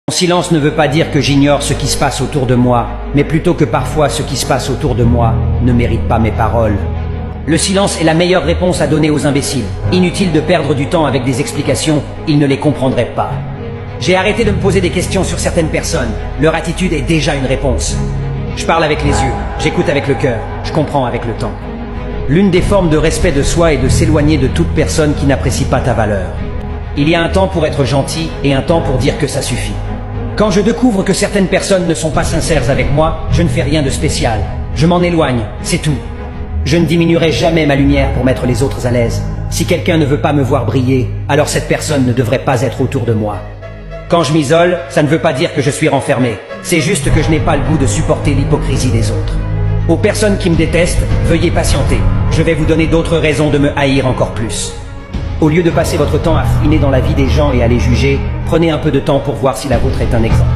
Mon silence ne veut pas dire que j'ignore ce qui se passe autour de moi, mais plutôt que parfois ce qui se passe autour de moi ne mérite pas mes paroles. Le silence est la meilleure réponse à donner aux imbéciles. Inutile de perdre du temps avec des explications, ils ne les comprendraient pas. J'ai arrêté de me poser des questions sur certaines personnes. Leur attitude est déjà une réponse. Je parle avec les yeux, j'écoute avec le cœur, je comprends avec le temps. L'une des formes de respect de soi est de s'éloigner de toute personne qui n'apprécie pas ta valeur. Il y a un temps pour être gentil et un temps pour dire que ça suffit. Quand je découvre que certaines personnes ne sont pas sincères avec moi, je ne fais rien de spécial. Je m'en éloigne, c'est tout. Je ne diminuerai jamais ma lumière pour mettre les autres à l'aise. Si quelqu'un ne veut pas me voir briller, alors cette personne ne devrait pas être autour de moi. Quand je m'isole, ça ne veut pas dire que je suis renfermé. C'est juste que je n'ai pas le goût de supporter l'hypocrisie des autres. Aux personnes qui me détestent, veuillez patienter. Je vais vous donner d'autres raisons de me haïr encore plus. Au lieu de passer votre temps à fouiner dans la vie des gens et à les juger, prenez un peu de temps pour voir si la vôtre est un exemple.